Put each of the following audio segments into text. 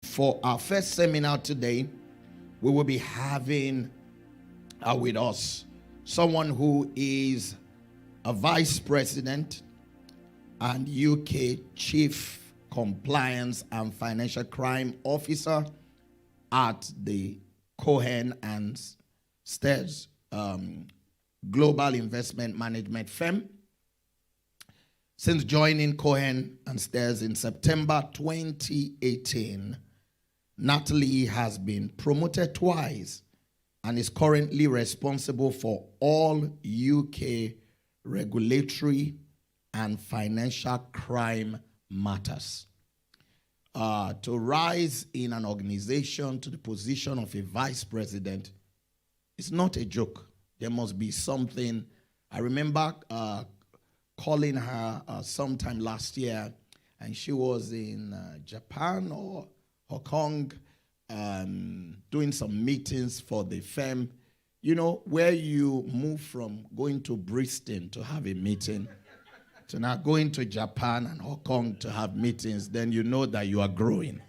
For our first seminar today, we will be having with us someone who is a vice president and UK chief compliance and financial crime officer at the Cohen and Steers global investment management firm. Since joining Cohen and Steers in September 2018, Natalie has been promoted twice and is currently responsible for all UK regulatory and financial crime matters. To rise in an organization to the position of a vice president is not a joke. There must be something. I remember calling her sometime last year, and she was in Japan or Hong Kong doing some meetings for the firm. You know, where you move from going to Bristol to have a meeting to now going to Japan and Hong Kong to have meetings, then you know that you are growing.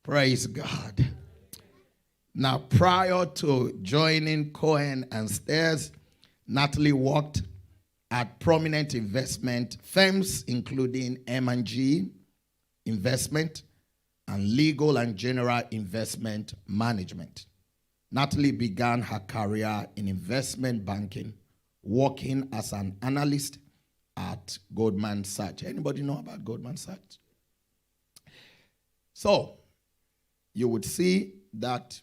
Praise God. Now, prior to joining Cohen and Steers, Natalie worked at prominent investment firms, including M&G Investment and Legal and General Investment Management. Natalie began her career in investment banking, working as an analyst at Goldman Sachs. Anybody know about Goldman Sachs? So, you would see that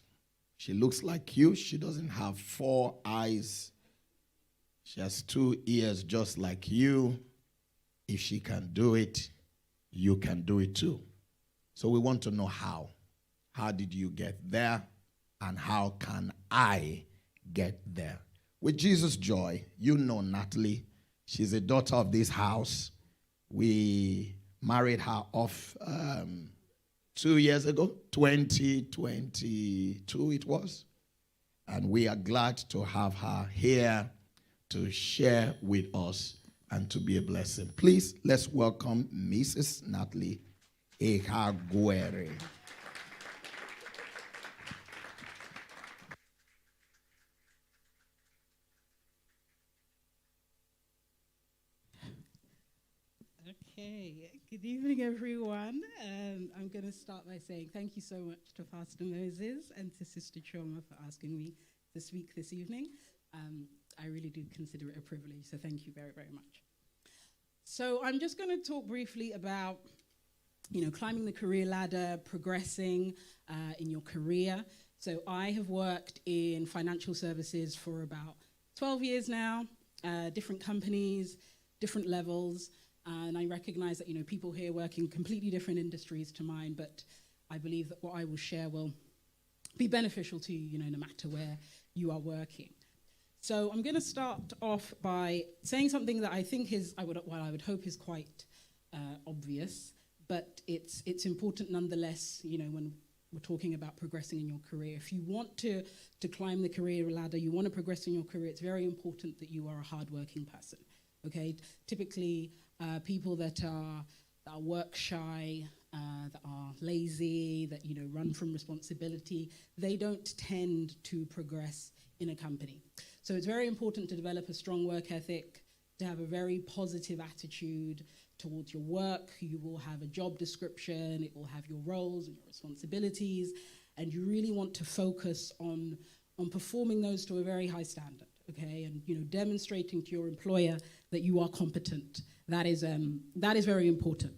she looks like you. She doesn't have 4 eyes. She has 2 ears just like you. If she can do it, you can do it too. So we want to know how. How did you get there? And how can I get there? With Jesus' joy, you know Natalie. She's a daughter of this house. We married her off 2 years ago, 2022 it was. And we are glad to have her here to share with us and to be a blessing. Please, let's welcome Mrs. Natalie Ekhaguere. Okay, good evening, everyone. I'm going to start by saying thank you so much to Pastor Moses and to Sister Choma for asking me to speak this evening. I really do consider it a privilege, so thank you very, very much. So I'm just going to talk briefly about, climbing the career ladder, progressing in your career. So I have worked in financial services for about 12 years now, different companies, different levels. And I recognize that, people here work in completely different industries to mine, but I believe that what I will share will be beneficial to you, no matter where you are working. So I'm going to start off by saying something that I think is, I would hope is quite obvious, but it's important nonetheless, when we're talking about progressing in your career. If you want to climb the career ladder, you want to progress in your career, it's very important that you are a hardworking person, okay? Typically, people that are work shy, that are lazy, that run from responsibility, they don't tend to progress in a company. So it's very important to develop a strong work ethic, to have a very positive attitude towards your work. You will have a job description, it will have your roles and your responsibilities, and you really want to focus on performing those to a very high standard, okay? And demonstrating to your employer that you are competent. That is very important.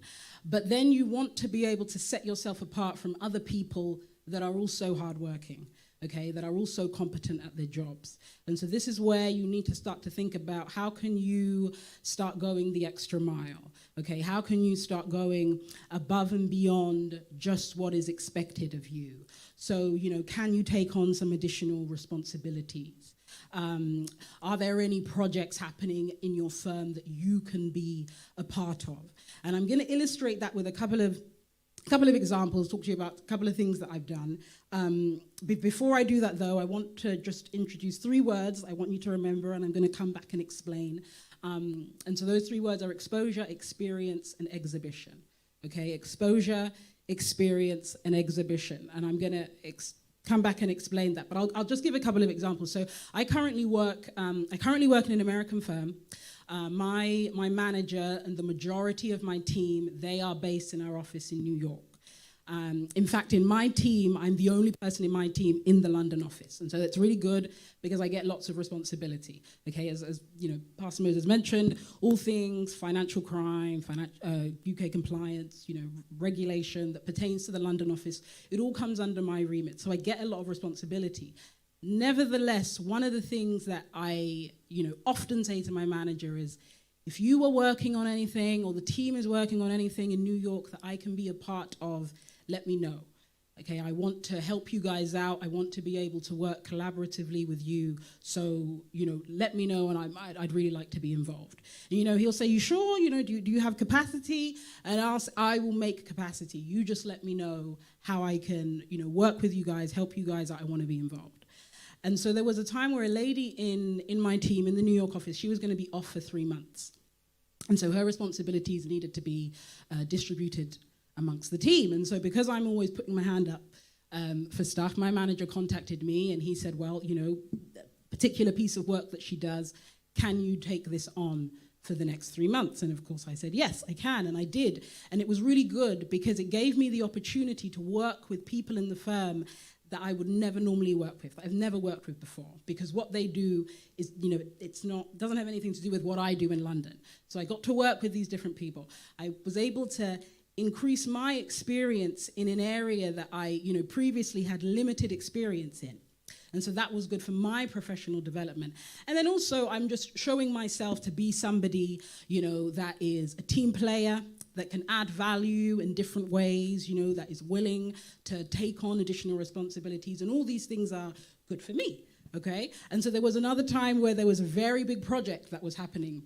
But then you want to be able to set yourself apart from other people that are also hardworking, okay, that are also competent at their jobs. And so this is where you need to start to think about how can you start going the extra mile, okay? How can you start going above and beyond just what is expected of you? So, can you take on some additional responsibilities? Are there any projects happening in your firm that you can be a part of? And I'm going to illustrate that with a couple of examples, talk to you about a couple of things that I've done. Before I do that, though, I want to just introduce 3 words I want you to remember, and I'm going to come back and explain. And so those 3 words are exposure, experience, and exhibition. Okay, exposure experience, and exhibition. And I'm going to come back and explain that, but I'll just give a couple of examples. So I currently work in an American firm. My manager and the majority of my team, they are based in our office in New York. In fact, in my team, I'm the only person in my team in the London office. And so that's really good because I get lots of responsibility. Okay, as you know, Pastor Moses mentioned, all things financial crime, UK compliance, regulation that pertains to the London office, it all comes under my remit. So I get a lot of responsibility. Nevertheless, one of the things that I, often say to my manager is, if you are working on anything or the team is working on anything in New York that I can be a part of, let me know. Okay, I want to help you guys out. I want to be able to work collaboratively with you. So, let me know, and I'd really like to be involved. And, he'll say, you sure? Do you have capacity? And I will make capacity. You just let me know how I can, work with you guys, help you guys. I want to be involved. And so there was a time where a lady in my team in the New York office, she was going to be off for 3 months. And so her responsibilities needed to be distributed amongst the team. And so because I'm always putting my hand up for stuff, my manager contacted me and he said, well, that particular piece of work that she does, can you take this on for the next 3 months? And of course I said, yes, I can, and I did. And it was really good because it gave me the opportunity to work with people in the firm that I would never normally work with, that I've never worked with before, because what they do is, doesn't have anything to do with what I do in London. So I got to work with these different people. I was able to increase my experience in an area that I, previously had limited experience in. And so that was good for my professional development. And then also I'm just showing myself to be somebody, that is a team player, that can add value in different ways, that is willing to take on additional responsibilities. And all these things are good for me, okay? And so there was another time where there was a very big project that was happening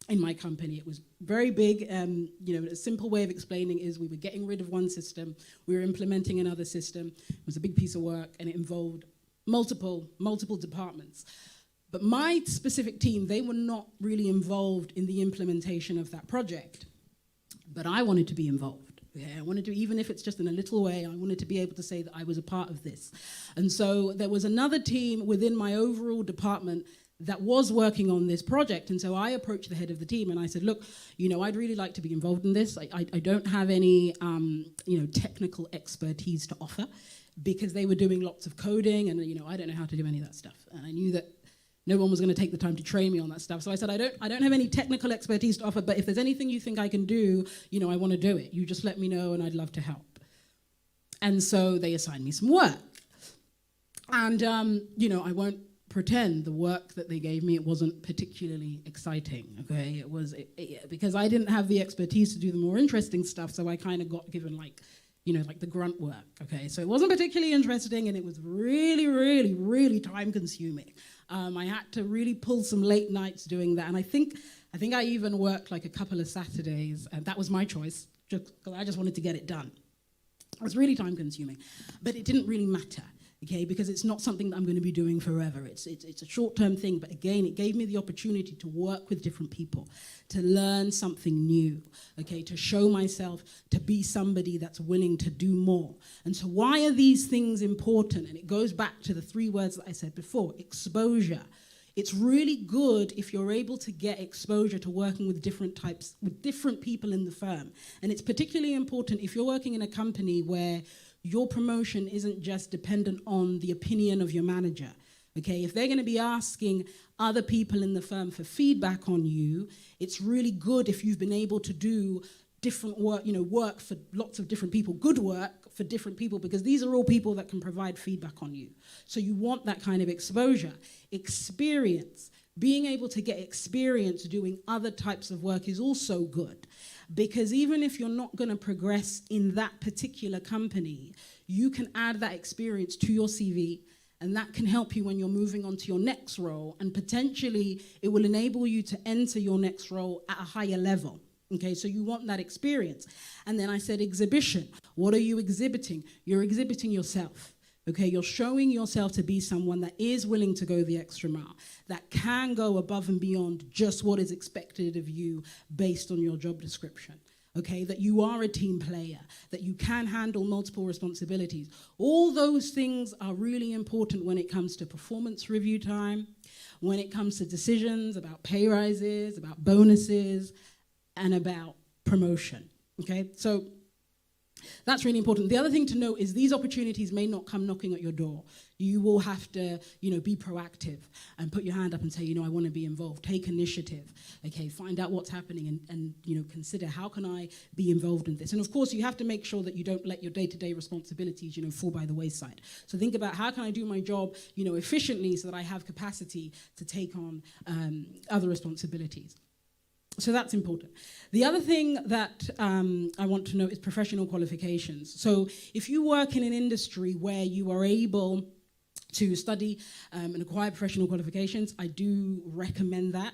in my company. It was very big. A simple way of explaining is we were getting rid of one system, we were implementing another system. It was a big piece of work and it involved multiple departments. But my specific team, they were not really involved in the implementation of that project. But I wanted to be involved. Yeah, I wanted to, even if it's just in a little way, I wanted to be able to say that I was a part of this. And so there was another team within my overall department that was working on this project. And so I approached the head of the team and I said, look, I'd really like to be involved in this. I don't have any, technical expertise to offer because they were doing lots of coding and, I don't know how to do any of that stuff. And I knew that no one was going to take the time to train me on that stuff. So I said, I don't have any technical expertise to offer, but if there's anything you think I can do, I want to do it. You just let me know and I'd love to help. And so they assigned me some work. And, I won't pretend the work that they gave me, it wasn't particularly exciting, okay? It was, because I didn't have the expertise to do the more interesting stuff, so I kind of got given like the grunt work, okay? So it wasn't particularly interesting and it was really, really, really time consuming. I had to really pull some late nights doing that, and I think I even worked like a couple of Saturdays, and that was my choice, just because I just wanted to get it done. It was really time consuming, but it didn't really matter, okay, because it's not something that I'm going to be doing forever. It's a short-term thing, but again, it gave me the opportunity to work with different people, to learn something new, okay, to show myself, to be somebody that's willing to do more. And so why are these things important? And it goes back to the 3 words that I said before, exposure. It's really good if you're able to get exposure to working with different people in the firm. And it's particularly important if you're working in a company where your promotion isn't just dependent on the opinion of your manager, okay? If they're going to be asking other people in the firm for feedback on you, it's really good if you've been able to do different work, work for lots of different people, good work for different people, because these are all people that can provide feedback on you. So you want that kind of exposure. Experience. Being able to get experience doing other types of work is also good. Because even if you're not going to progress in that particular company, you can add that experience to your CV, and that can help you when you're moving on to your next role, and potentially it will enable you to enter your next role at a higher level. Okay, so you want that experience. And then I said exhibition. What are you exhibiting? You're exhibiting yourself. Okay, you're showing yourself to be someone that is willing to go the extra mile, that can go above and beyond just what is expected of you based on your job description. okay, that you are a team player, that you can handle multiple responsibilities. All those things are really important when it comes to performance review time, when it comes to decisions about pay rises, about bonuses, and about promotion, okay? So that's really important. The other thing to note is these opportunities may not come knocking at your door. You will have to, be proactive and put your hand up and say, I want to be involved. Take initiative, okay? Find out what's happening and consider how can I be involved in this. And of course, you have to make sure that you don't let your day-to-day responsibilities, fall by the wayside. So think about how can I do my job, efficiently so that I have capacity to take on other responsibilities. So that's important. The other thing that I want to note is professional qualifications. So if you work in an industry where you are able to study and acquire professional qualifications, I do recommend that.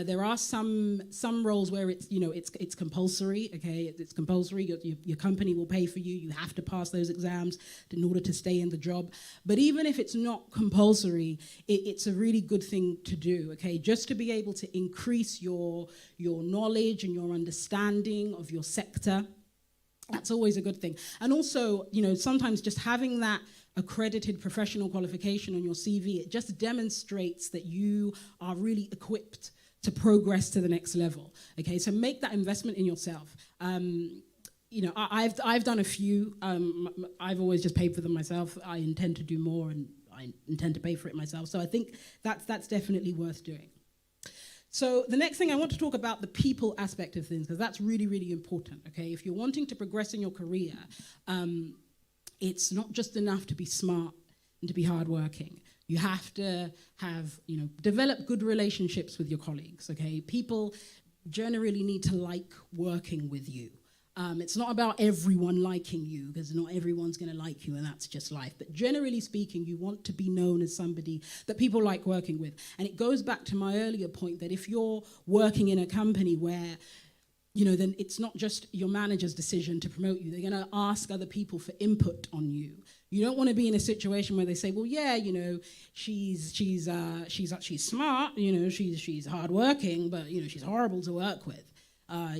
There are some roles where it's compulsory. Okay, it's compulsory. Your company will pay for you. You have to pass those exams in order to stay in the job. But even if it's not compulsory, it's a really good thing to do. Okay, just to be able to increase your knowledge and your understanding of your sector. That's always a good thing. And also, sometimes just having that accredited professional qualification on your CV, it just demonstrates that you are really equipped to progress to the next level. Okay, so make that investment in yourself. I've done a few. I've always just paid for them myself. I intend to do more, and I intend to pay for it myself. So I think that's definitely worth doing. So the next thing I want to talk about the people aspect of things, because that's really, really important. Okay, if you're wanting to progress in your career, it's not just enough to be smart and to be hardworking. You have to have, develop good relationships with your colleagues, okay? People generally need to like working with you. It's not about everyone liking you, because not everyone's going to like you, and that's just life. But generally speaking, you want to be known as somebody that people like working with. And it goes back to my earlier point that if you're working in a company where then it's not just your manager's decision to promote you. They're going to ask other people for input on you. You don't want to be in a situation where they say, well, yeah, she's smart, she's hardworking, but she's horrible to work with. I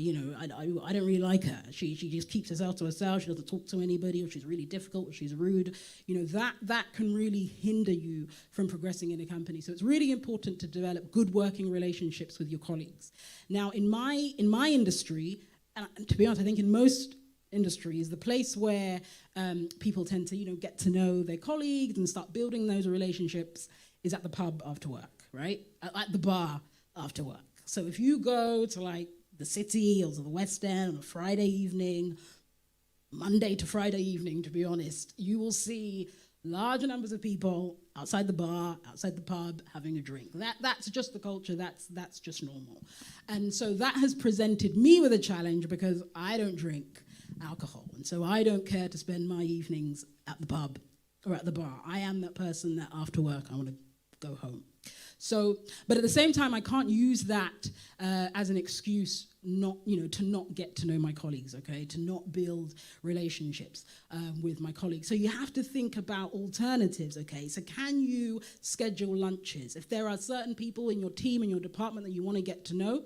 don't really like her. She just keeps herself to herself. She doesn't talk to anybody, or she's really difficult, or she's rude. That can really hinder you from progressing in a company. So it's really important to develop good working relationships with your colleagues. Now, in my industry, and to be honest, I think in most industries, the place where people tend to get to know their colleagues and start building those relationships is at the pub after work, right? At the bar after work. So if you go to the city or to the West End on a Friday evening, Monday to Friday evening, to be honest, you will see large numbers of people outside the bar, outside the pub, having a drink. That's just the culture, that's just normal. And so that has presented me with a challenge because I don't drink alcohol. And so I don't care to spend my evenings at the pub or at the bar. I am that person that after work I want to go home. So, but at the same time, I can't use that as an excuse to not get to know my colleagues, okay? To not build relationships with my colleagues. So you have to think about alternatives, okay? So can you schedule lunches? If there are certain people in your team, in your department that you want to get to know,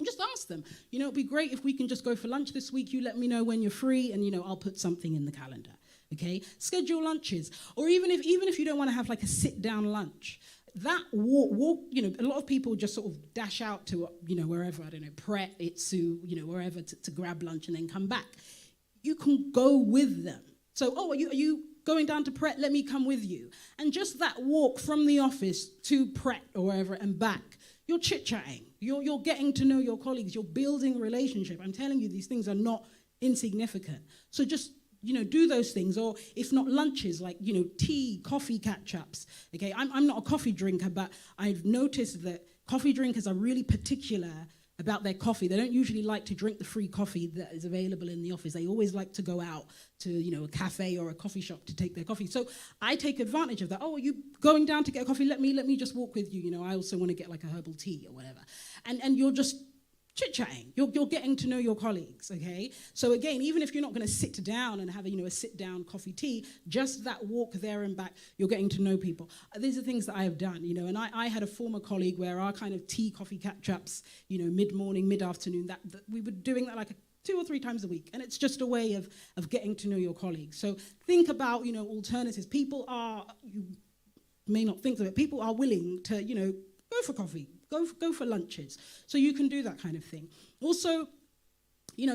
just ask them. It'd be great if we can just go for lunch this week. You let me know when you're free, and I'll put something in the calendar, okay? Schedule lunches. Or even if you don't want to have a sit-down lunch, that walk, a lot of people just sort of dash out to, wherever, I don't know, Pret, Itsu, wherever to grab lunch and then come back. You can go with them. So, are you going down to Pret? Let me come with you. And just that walk from the office to Pret or wherever and back, you're chit-chatting. You're getting to know your colleagues. You're building relationship. I'm telling you, these things are not insignificant. So just do those things, or if not lunches, tea, coffee catch-ups. Okay, I'm not a coffee drinker, but I've noticed that coffee drinkers are really particular about their coffee. They don't usually like to drink the free coffee that is available in the office. They always like to go out to, a cafe or a coffee shop to take their coffee. So I take advantage of that. Oh, are you going down to get a coffee? Let me just walk with you. I also want to get a herbal tea or whatever. And you're just chit-chatting. You're getting to know your colleagues, okay? So again, even if you're not going to sit down and have a sit-down coffee tea, just that walk there and back, you're getting to know people. These are things that I have done, and I had a former colleague where our kind of tea, coffee catch-ups, mid-morning, mid-afternoon, that we were doing that 2 or 3 times a week. And it's just a way of getting to know your colleagues. So think about, alternatives. People are, you may not think of it, people are willing to, go for coffee, go for lunches. So you can do that kind of thing. Also,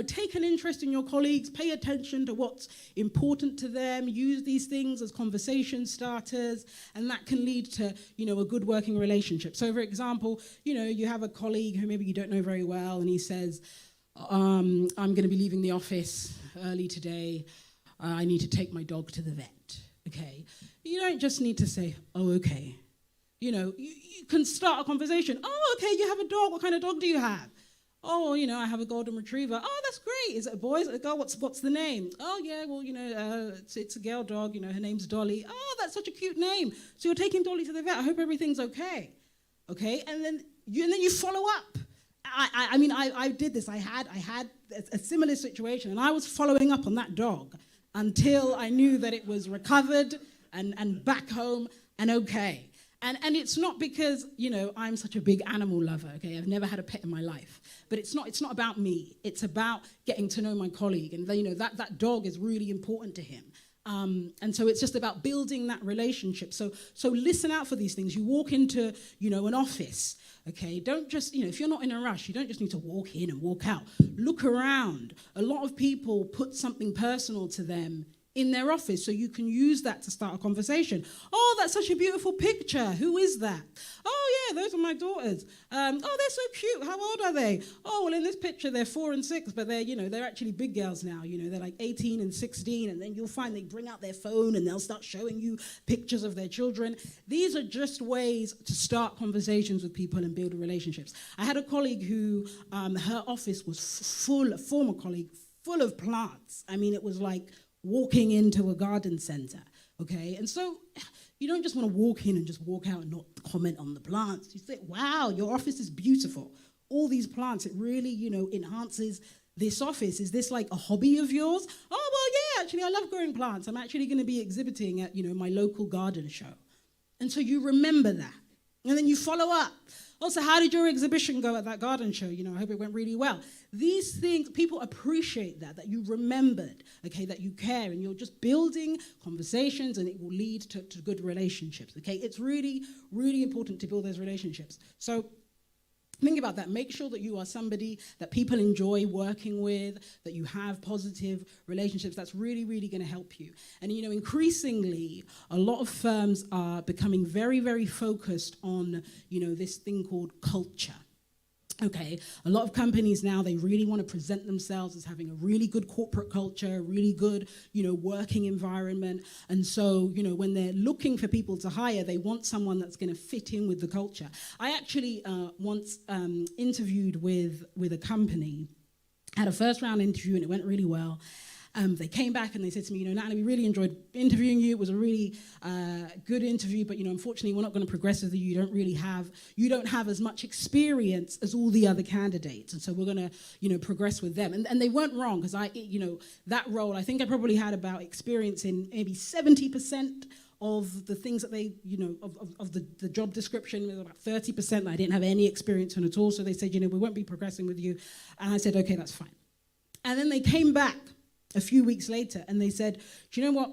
take an interest in your colleagues, pay attention to what's important to them, use these things as conversation starters, and that can lead to, a good working relationship. So, for example, you have a colleague who maybe you don't know very well, and he says, I'm going to be leaving the office early today. I need to take my dog to the vet, okay? You don't just need to say, oh, okay. You can start a conversation. Oh, okay, you have a dog. What kind of dog do you have? Oh, I have a golden retriever. Oh, that's great. Is it a boy? Is it a girl? What's the name? Oh, yeah, well, it's a girl dog. Her name's Dolly. Oh, that's such a cute name. So you're taking Dolly to the vet. I hope everything's okay. Okay, and then you follow up. I did this. I had a similar situation, and I was following up on that dog until I knew that it was recovered and back home and okay. And it's not because, I'm such a big animal lover, okay? I've never had a pet in my life. But it's not about me. It's about getting to know my colleague. And, that dog is really important to him. And so it's just about building that relationship. So listen out for these things. You walk into, an office, okay? Don't just, if you're not in a rush, you don't just need to walk in and walk out. Look around. A lot of people put something personal to them in their office, so you can use that to start a conversation. Oh, that's such a beautiful picture. Who is that? Oh, yeah, those are my daughters. Oh, they're so cute. How old are they? Oh, well, in this picture, they're 4 and 6, but they're actually big girls now. They're like 18 and 16, and then you'll find they bring out their phone and they'll start showing you pictures of their children. These are just ways to start conversations with people and build relationships. I had a colleague who, her office was full, a former colleague, full of plants. I mean, it was like walking into a garden center, okay? And so you don't just want to walk in and just walk out and not comment on the plants. You say, wow, your office is beautiful. All these plants, it really, enhances this office. Is this like a hobby of yours? Oh, well, yeah, actually, I love growing plants. I'm actually going to be exhibiting at, my local garden show. And so you remember that. And then you follow up. Also, how did your exhibition go at that garden show? I hope it went really well. These things, people appreciate that you remembered, okay, that you care, and you're just building conversations, and it will lead to good relationships, okay? It's really, really important to build those relationships. So think about that. Make sure that you are somebody that people enjoy working with, that you have positive relationships. That's really, really going to help you. And, increasingly, a lot of firms are becoming very, very focused on, this thing called culture. Okay, a lot of companies now, they really want to present themselves as having a really good corporate culture, really good, working environment. And so, when they're looking for people to hire, they want someone that's going to fit in with the culture. I actually once interviewed with a company, had a first round interview, and it went really well. They came back and they said to me, Natalie, we really enjoyed interviewing you. It was a really good interview, but unfortunately, we're not going to progress with you. You don't have as much experience as all the other candidates, and so we're going to, progress with them. And they weren't wrong, because that role, I think I probably had about experience in maybe 70% of the things that they, of the job description. There was about 30% that I didn't have any experience in at all. So they said, we won't be progressing with you. And I said, okay, that's fine. And then they came back a few weeks later, and they said, do you know what?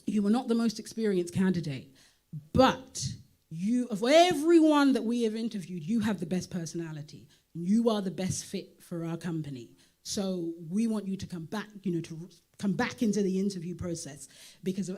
You were not the most experienced candidate, but of everyone that we have interviewed, you have the best personality. You are the best fit for our company. So we want you to come back, to come back into the interview process, because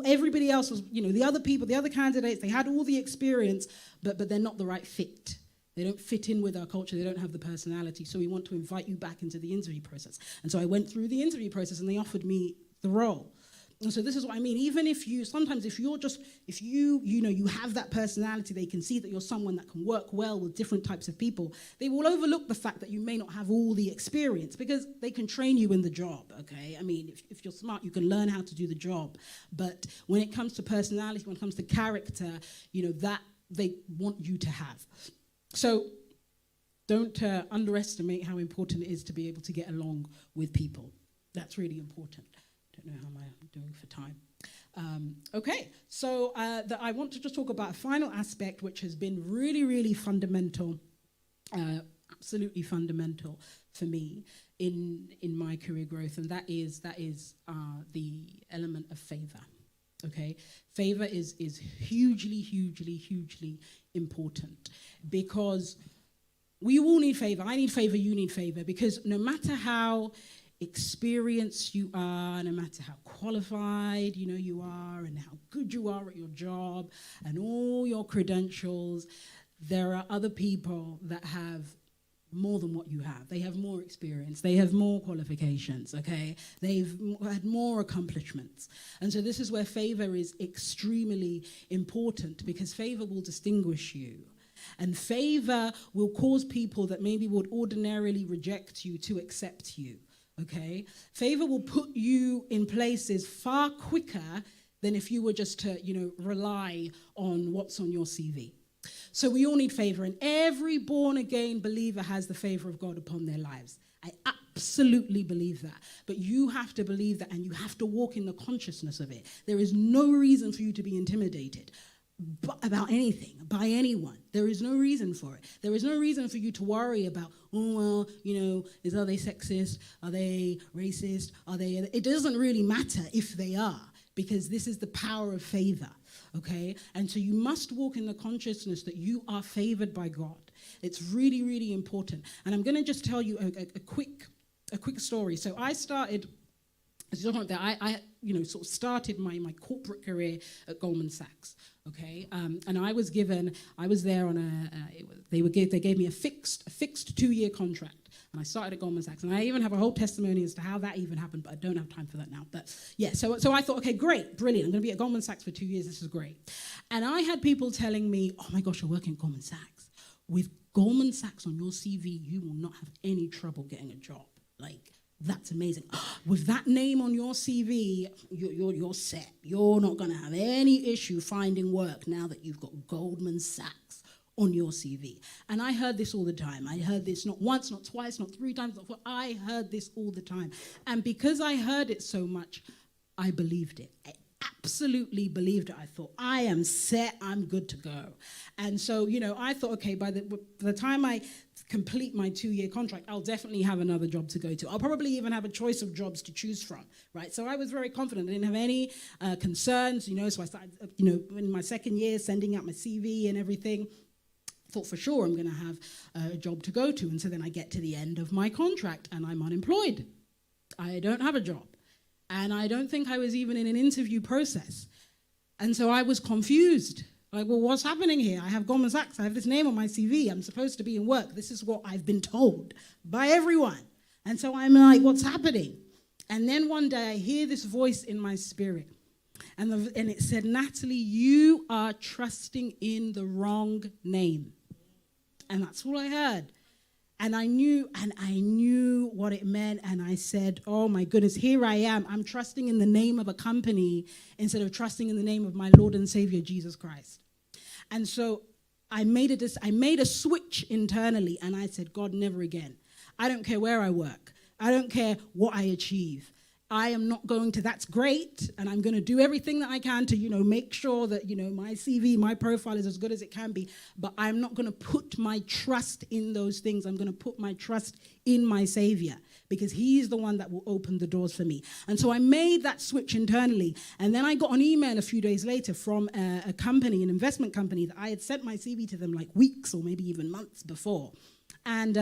everybody else was, the other people, the other candidates, they had all the experience, but they're not the right fit. They don't fit in with our culture. They don't have the personality. So we want to invite you back into the interview process. And so I went through the interview process, and they offered me the role. And so this is what I mean. Even if you have that personality, they can see that you're someone that can work well with different types of people. They will overlook the fact that you may not have all the experience, because they can train you in the job, okay? I mean, if you're smart, you can learn how to do the job. But when it comes to personality, when it comes to character, that they want you to have. So don't underestimate how important it is to be able to get along with people. That's really important. Don't know how I'm doing for time. Okay, so I want to just talk about a final aspect which has been really, really fundamental absolutely fundamental for me in my career growth, and that is the element of favor. Okay, favor is hugely important, because we all need favor. I need favor, you need favor, because no matter how experienced you are, no matter how qualified you are, and how good you are at your job, and all your credentials, there are other people that have more than what you have. They have more experience. They have more qualifications, okay? They've had more accomplishments. And so this is where favor is extremely important, because favor will distinguish you. And favor will cause people that maybe would ordinarily reject you to accept you, okay? Favor will put you in places far quicker than if you were just to, rely on what's on your CV. So we all need favor, and every born-again believer has the favor of God upon their lives. I absolutely believe that. But you have to believe that, and you have to walk in the consciousness of it. There is no reason for you to be intimidated about anything, by anyone. There is no reason for it. There is no reason for you to worry about, are they sexist? Are they racist? It doesn't really matter if they are, because this is the power of favor. Okay, and so you must walk in the consciousness that you are favored by God. It's really important. And I'm going to just tell you a quick story. So I started, as you know, I sort of started my corporate career at Goldman Sachs. Okay, and I was there on they gave me a fixed 2-year contract. And I started at Goldman Sachs. And I even have a whole testimony as to how that even happened, but I don't have time for that now. But yeah, so I thought, okay, great, brilliant. I'm going to be at Goldman Sachs for 2 years. This is great. And I had people telling me, oh my gosh, you're working at Goldman Sachs. With Goldman Sachs on your CV, you will not have any trouble getting a job. Like, that's amazing. With that name on your CV, you're set. You're not going to have any issue finding work now that you've got Goldman Sachs on your CV. And I heard this all the time. I heard this not once, not twice, not 3 times, not 4. I heard this all the time. And because I heard it so much, I believed it. I absolutely believed it. I thought, I am set, I'm good to go. And so, I thought, okay, by the time I complete my 2-year contract, I'll definitely have another job to go to. I'll probably even have a choice of jobs to choose from, right? So I was very confident. I didn't have any concerns, so I started, in my 2nd year, sending out my CV and everything. Thought for sure I'm going to have a job to go to. And so then I get to the end of my contract and I'm unemployed. I don't have a job. And I don't think I was even in an interview process. And so I was confused. Like, well, what's happening here? I have Goldman Sachs. I have this name on my CV. I'm supposed to be in work. This is what I've been told by everyone. And so I'm like, what's happening? And then one day I hear this voice in my spirit. And it said, Natalie, you are trusting in the wrong name. And that's all I heard. And I knew what it meant. And I said, oh my goodness, here I am. I'm trusting in the name of a company instead of trusting in the name of my Lord and Savior, Jesus Christ. And so I made a switch internally. And I said, God, never again. I don't care where I work. I don't care what I achieve. I am not going to, that's great, and I'm going to do everything that I can to, make sure that, my CV, my profile is as good as it can be, but I'm not going to put my trust in those things. I'm going to put my trust in my Savior, because he's the one that will open the doors for me. And so I made that switch internally, and then I got an email a few days later from a company, an investment company, that I had sent my CV to them like weeks or maybe even months before. And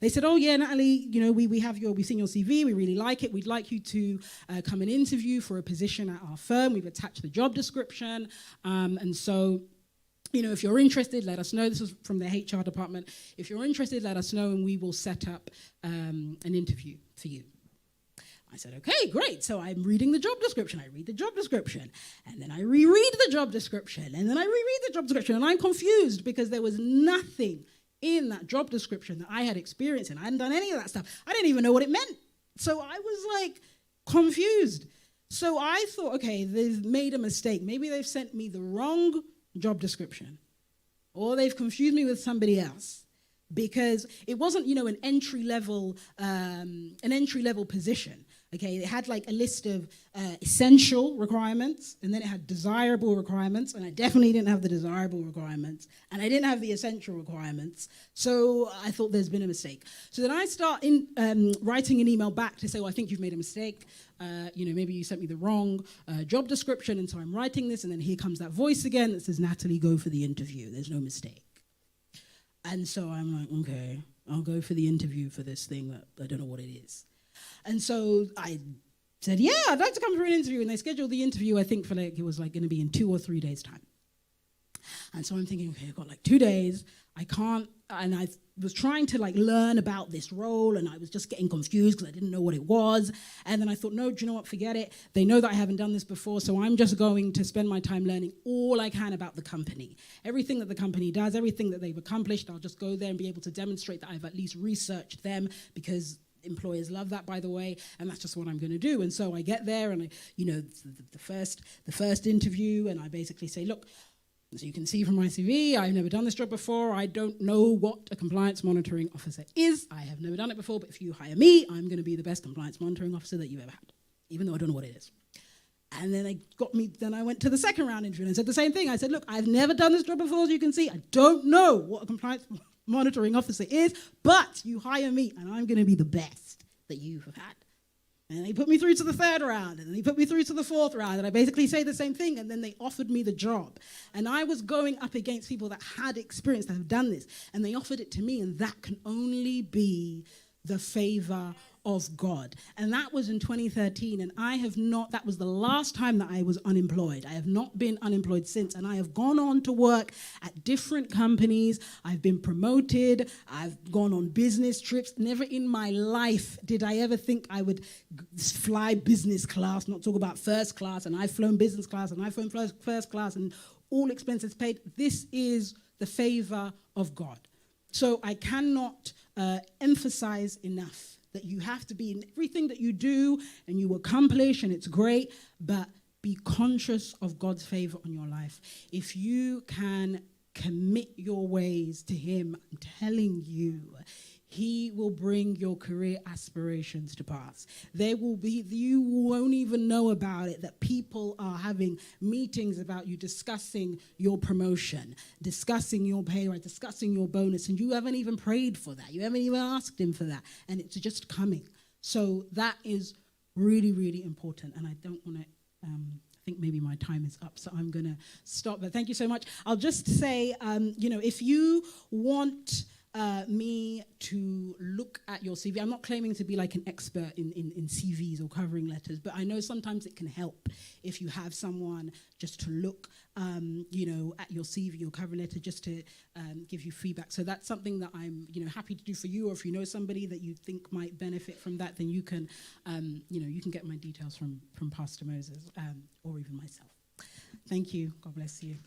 they said, oh, yeah, Natalie, we've seen your CV. We really like it. We'd like you to come and interview for a position at our firm. We've attached the job description. And so, if you're interested, let us know. This was from their HR department. If you're interested, let us know, and we will set up an interview for you. I said, okay, great. So I'm reading the job description. I read the job description. And then I reread the job description. And then I reread the job description. And I'm confused because there was nothing in that job description that I had experienced, and I hadn't done any of that stuff. I didn't even know what it meant. So I was like confused. So I thought, okay, they've made a mistake. Maybe they've sent me the wrong job description, or they've confused me with somebody else, because it wasn't, an entry level position. Okay, it had like a list of essential requirements, and then it had desirable requirements, and I definitely didn't have the desirable requirements, and I didn't have the essential requirements, so I thought there's been a mistake. So then I start writing an email back to say, well, I think you've made a mistake, maybe you sent me the wrong job description, and so I'm writing this, and then here comes that voice again that says, Natalie, go for the interview, there's no mistake. And so I'm like, okay, I'll go for the interview for this thing that I don't know what it is. And so I said, yeah, I'd like to come for an interview. And they scheduled the interview, I think, for it was going to be in 2 or 3 days' time. And so I'm thinking, okay, I've got 2 days. I can't, and I was trying to learn about this role, and I was just getting confused because I didn't know what it was. And then I thought, no, do you know what, forget it. They know that I haven't done this before, so I'm just going to spend my time learning all I can about the company. Everything that the company does, everything that they've accomplished, I'll just go there and be able to demonstrate that I've at least researched them, because employers love that, by the way, and that's just what I'm going to do. And so I get there, and the first interview, and I basically say, look, as you can see from my CV, I've never done this job before. I don't know what a compliance monitoring officer is. I have never done it before, but if you hire me, I'm going to be the best compliance monitoring officer that you've ever had, even though I don't know what it is. And then then I went to the second round interview and I said the same thing. I said, look, I've never done this job before, as you can see. I don't know what a compliance monitoring officer is, but you hire me and I'm going to be the best that you have had. And they put me through to the third round, and then they put me through to the fourth round, and I basically say the same thing, and then they offered me the job. And I was going up against people that had experience, that have done this, and they offered it to me, and that can only be the favor of God. And that was in 2013, and that was the last time that I was unemployed. I have not been unemployed since, and I have gone on to work at different companies. I've been promoted. I've gone on business trips. Never in my life did I ever think I would fly business class, not talk about first class, and I've flown business class, and I've flown first class, and all expenses paid. This is the favor of God. So I cannot emphasize enough that you have to be in everything that you do and you accomplish, and it's great, but be conscious of God's favor on your life. If you can commit your ways to Him, I'm telling you, He will bring your career aspirations to pass. You won't even know about it, that people are having meetings about you, discussing your promotion, discussing your pay rise, discussing your bonus, and you haven't even prayed for that. You haven't even asked Him for that, and it's just coming. So that is really, really important, and I don't want to, I think maybe my time is up, so I'm going to stop. But thank you so much. I'll just say, if you want me to look at your CV. I'm not claiming to be an expert in CVs or covering letters, but I know sometimes it can help if you have someone just to look, at your CV or cover letter, just to give you feedback. So that's something that I'm, happy to do for you. Or if you know somebody that you think might benefit from that, then you can, you can get my details from Pastor Moses or even myself. Thank you. God bless you.